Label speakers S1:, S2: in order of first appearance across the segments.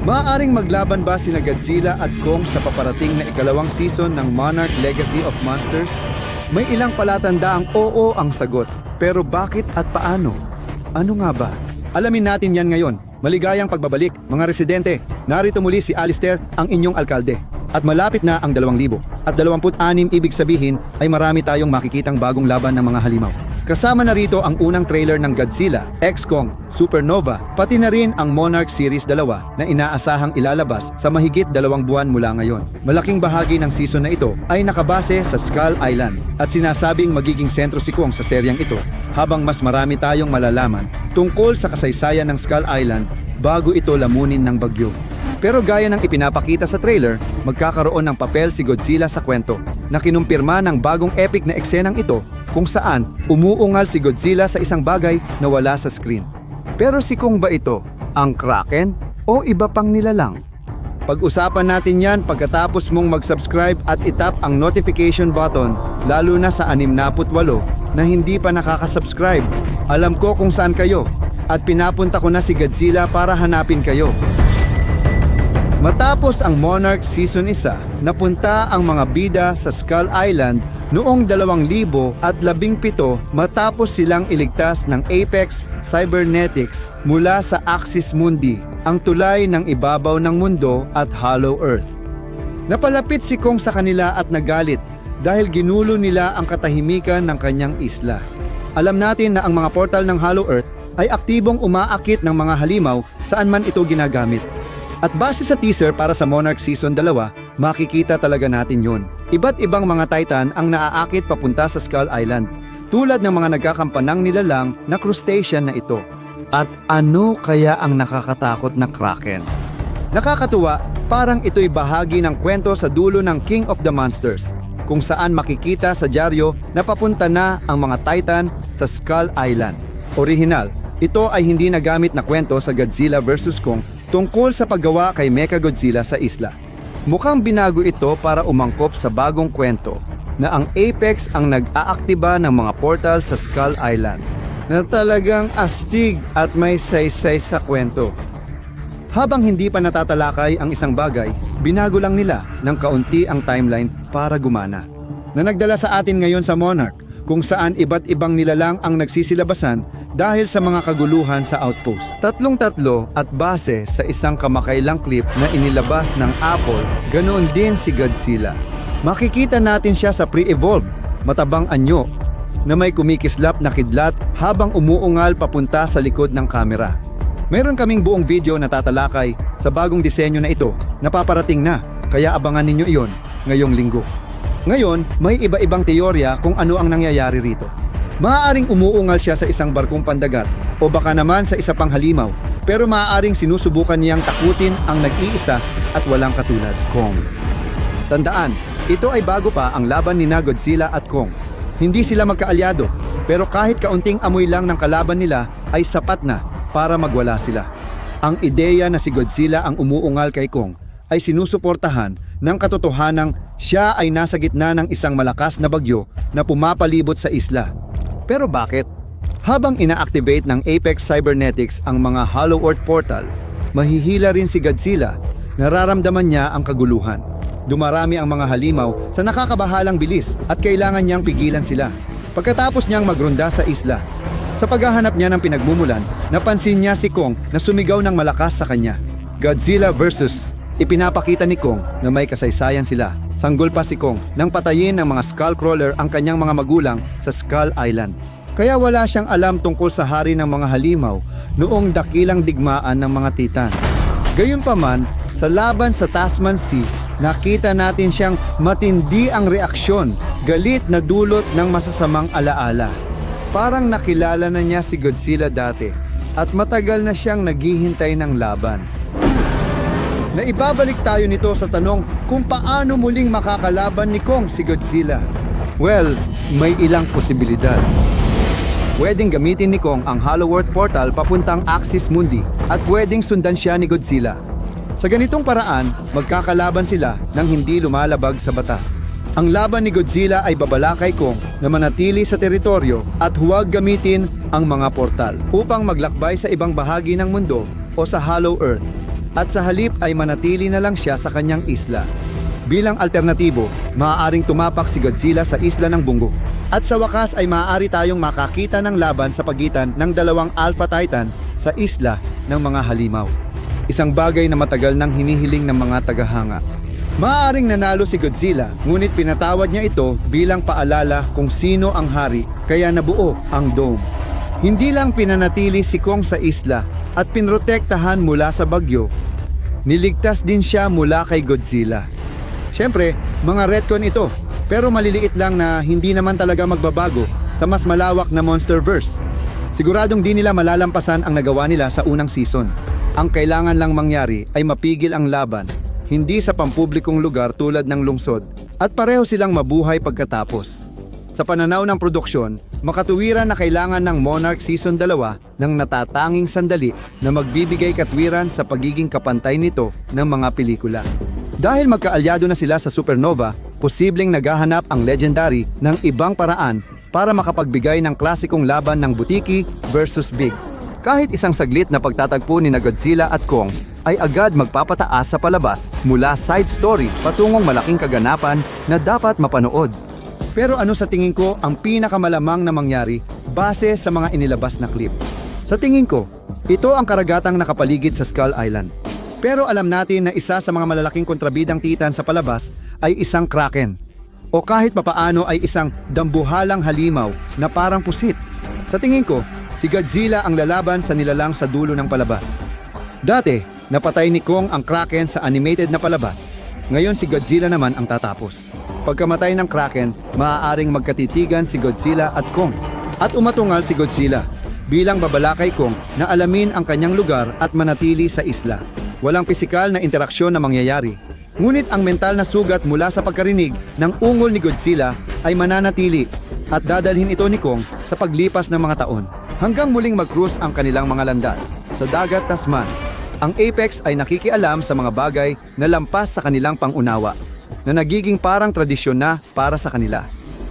S1: Maaaring maglaban ba sina Godzilla at Kong sa paparating na ikalawang season ng Monarch Legacy of Monsters? May ilang palatandaang oo ang sagot, pero bakit at paano? Ano nga ba? Alamin natin yan ngayon. Maligayang pagbabalik, mga residente. Narito muli si Alistair, ang inyong alkalde. At malapit na ang 2,000. At 26 ibig sabihin ay marami tayong makikitang bagong laban ng mga halimaw. Kasama na rito ang unang trailer ng Godzilla, X-Kong, Supernova, pati na rin ang Monarch Series 2 na inaasahang ilalabas sa mahigit 2 buwan mula ngayon. Malaking bahagi ng season na ito ay nakabase sa Skull Island at sinasabing magiging sentro si Kong sa seryeng ito, habang mas marami tayong malalaman tungkol sa kasaysayan ng Skull Island bago ito lamunin ng bagyo. Pero gaya ng ipinapakita sa trailer, magkakaroon ng papel si Godzilla sa kwento na kinumpirma ng bagong epic na eksenang ito kung saan umuungal si Godzilla sa isang bagay na wala sa screen. Pero si Kong ba ito? Ang Kraken? O iba pang nilalang? Pag-usapan natin yan pagkatapos mong mag-subscribe at itap ang notification button, lalo na sa 68 na hindi pa nakaka-subscribe. Alam ko kung saan kayo at pinapunta ko na si Godzilla para hanapin kayo. Matapos ang Monarch Season 1, napunta ang mga bida sa Skull Island noong 2017 matapos silang iligtas ng Apex Cybernetics mula sa Axis Mundi, ang tulay ng ibabaw ng mundo at Hollow Earth. Napalapit si Kong sa kanila at nagalit dahil ginulo nila ang katahimikan ng kanyang isla. Alam natin na ang mga portal ng Hollow Earth ay aktibong umaakit ng mga halimaw saan man ito ginagamit. At base sa teaser para sa Monarch Season 2, makikita talaga natin yun. Iba't ibang mga Titan ang naaakit papunta sa Skull Island, tulad ng mga nagkakampanang nilalang na crustacean na ito. At ano kaya ang nakakatakot na Kraken? Nakakatuwa, parang ito'y bahagi ng kwento sa dulo ng King of the Monsters, kung saan makikita sa dyaryo na papunta na ang mga Titan sa Skull Island. Orihinal, ito ay hindi nagamit na kwento sa Godzilla vs. Kong tungkol sa paggawa kay Mechagodzilla sa isla. Mukhang binago ito para umangkop sa bagong kwento na ang Apex ang nag-aaktiba ng mga portal sa Skull Island, na talagang astig at may saysay sa kwento. Habang hindi pa natatalakay ang isang bagay, binago lang nila ng kaunti ang timeline para gumana. Na nagdala sa atin ngayon sa Monarch, kung saan iba't ibang nilalang ang nagsisilabasan dahil sa mga kaguluhan sa outpost. Tatlong-tatlo at base sa isang kamakailang clip na inilabas ng Apple, ganoon din si Godzilla. Makikita natin siya sa pre-evolved, matabang anyo, na may kumikislap na kidlat habang umuungal papunta sa likod ng kamera. Mayroon kaming buong video na tatalakay sa bagong disenyo na ito na paparating na, kaya abangan ninyo iyon ngayong linggo. Ngayon, may iba-ibang teorya kung ano ang nangyayari rito. Maaaring umuungal siya sa isang barkong pandagat o baka naman sa isa pang halimaw, pero maaaring sinusubukan niyang takutin ang nag-iisa at walang katulad, Kong. Tandaan, ito ay bago pa ang laban ni Godzilla at Kong. Hindi sila magkaalyado, pero kahit kaunting amoy lang ng kalaban nila ay sapat na para magwala sila. Ang ideya na si Godzilla ang umuungal kay Kong ay sinusuportahan ng katotohanang siya ay nasa gitna ng isang malakas na bagyo na pumapalibot sa isla. Pero bakit? Habang ina-activate ng Apex Cybernetics ang mga Hollow Earth portal, mahihila rin si Godzilla. Nararamdaman niya ang kaguluhan. Dumarami ang mga halimaw sa nakakabahalang bilis at kailangan niyang pigilan sila. Pagkatapos niyang magrunda sa isla, sa paghahanap niya ng pinagmumulan, napansin niya si Kong na sumigaw ng malakas sa kanya. Godzilla vs. Ipinapakita ni Kong na may kasaysayan sila. Sanggol pa si Kong nang patayin ng mga Skullcrawler ang kanyang mga magulang sa Skull Island. Kaya wala siyang alam tungkol sa hari ng mga halimaw noong dakilang digmaan ng mga Titan. Gayunpaman, sa laban sa Tasman Sea, nakita natin siyang matindi ang reaksyon, galit na dulot ng masasamang alaala. Parang nakilala na niya si Godzilla dati at matagal na siyang naghihintay ng laban. Naibabalik tayo nito sa tanong kung paano muling makakalaban ni Kong si Godzilla. Well, may ilang posibilidad. Pwedeng gamitin ni Kong ang Hollow Earth portal papuntang Axis Mundi at pwedeng sundan siya ni Godzilla. Sa ganitong paraan, magkakalaban sila nang hindi lumalabag sa batas. Ang laban ni Godzilla ay babala kay Kong na manatili sa teritoryo at huwag gamitin ang mga portal upang maglakbay sa ibang bahagi ng mundo o sa Hollow Earth. at sa halip ay manatili na lang siya sa kanyang isla. Bilang alternatibo, maaaring tumapak si Godzilla sa isla ng Bungo. At sa wakas ay maaari tayong makakita ng laban sa pagitan ng dalawang Alpha Titan sa isla ng mga halimaw. Isang bagay na matagal nang hinihiling ng mga tagahanga. Maaaring nanalo si Godzilla, ngunit pinatawad niya ito bilang paalala kung sino ang hari, kaya nabuo ang dome. Hindi lang pinanatili si Kong sa isla at pinrotektahan mula sa bagyo, niligtas din siya mula kay Godzilla. Siyempre, mga retcon ito, pero maliliit lang na hindi naman talaga magbabago sa mas malawak na Monsterverse. Siguradong di nila malalampasan ang nagawa nila sa unang season. Ang kailangan lang mangyari ay mapigil ang laban, hindi sa pampublikong lugar tulad ng lungsod, at pareho silang mabuhay pagkatapos. Sa pananaw ng produksyon, makatuwiran na kailangan ng Monarch Season 2 ng natatanging sandali na magbibigay katwiran sa pagiging kapantay nito ng mga pelikula. Dahil magkaalyado na sila sa Supernova, posibleng naghahanap ang Legendary ng ibang paraan para makapagbigay ng klasikong laban ng Butiki versus Big. Kahit isang saglit na pagtatagpo ni Godzilla at Kong ay agad magpapataas sa palabas mula side story patungong malaking kaganapan na dapat mapanood. Pero ano sa tingin ko ang pinakamalamang na mangyari base sa mga inilabas na clip? Sa tingin ko, ito ang karagatang nakapaligid sa Skull Island. Pero alam natin na isa sa mga malalaking kontrabidang Titan sa palabas ay isang Kraken. O kahit papaano ay isang dambuhalang halimaw na parang pusit. Sa tingin ko, si Godzilla ang lalaban sa nilalang sa dulo ng palabas. Dati, napatay ni Kong ang Kraken sa animated na palabas. Ngayon si Godzilla naman ang tatapos. Pagkamatay ng Kraken, maaaring magkatitigan si Godzilla at Kong. At umatungal si Godzilla bilang babala kay Kong na alamin ang kanyang lugar at manatili sa isla. Walang pisikal na interaksyon na mangyayari. Ngunit ang mental na sugat mula sa pagkarinig ng ungol ni Godzilla ay mananatili at dadalhin ito ni Kong sa paglipas ng mga taon. Hanggang muling mag-cruise ang kanilang mga landas sa dagat Tasman. Ang Apex ay nakikialam sa mga bagay na lampas sa kanilang pangunawa, na nagiging parang tradisyon na para sa kanila.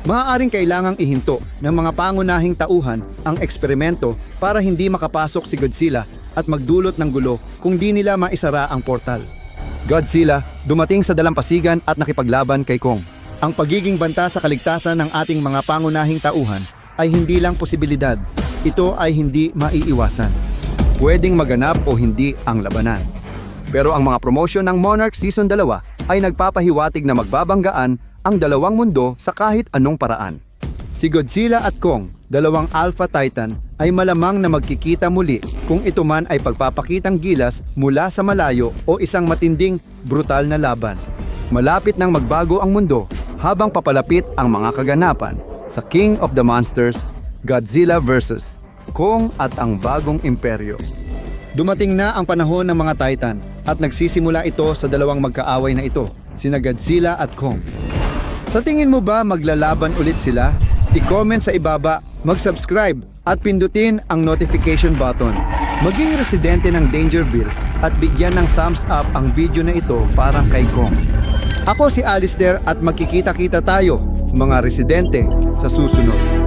S1: Maaaring kailangang ihinto ng mga pangunahing tauhan ang eksperimento para hindi makapasok si Godzilla at magdulot ng gulo kung di nila maisara ang portal. Godzilla dumating sa dalampasigan at nakipaglaban kay Kong. Ang pagiging banta sa kaligtasan ng ating mga pangunahing tauhan ay hindi lang posibilidad, ito ay hindi maiiwasan. Pwedeng maganap o hindi ang labanan. Pero ang mga promosyon ng Monarch Season 2 ay nagpapahiwatig na magbabanggaan ang dalawang mundo sa kahit anong paraan. Si Godzilla at Kong, dalawang Alpha Titan, ay malamang na magkikita muli kung ito man ay pagpapakitang gilas mula sa malayo o isang matinding, brutal na laban. Malapit nang magbago ang mundo habang papalapit ang mga kaganapan sa King of the Monsters, Godzilla vs. Kong at ang bagong imperyo. Dumating na ang panahon ng mga Titan at nagsisimula ito sa dalawang magkaaway na ito, sina Godzilla at Kong. Sa tingin mo ba maglalaban ulit sila? I-comment sa ibaba, mag-subscribe at pindutin ang notification button. Maging residente ng Dangerville at bigyan ng thumbs up ang video na ito para kay Kong. Ako si Alistair at magkikita-kita tayo, mga residente, sa susunod.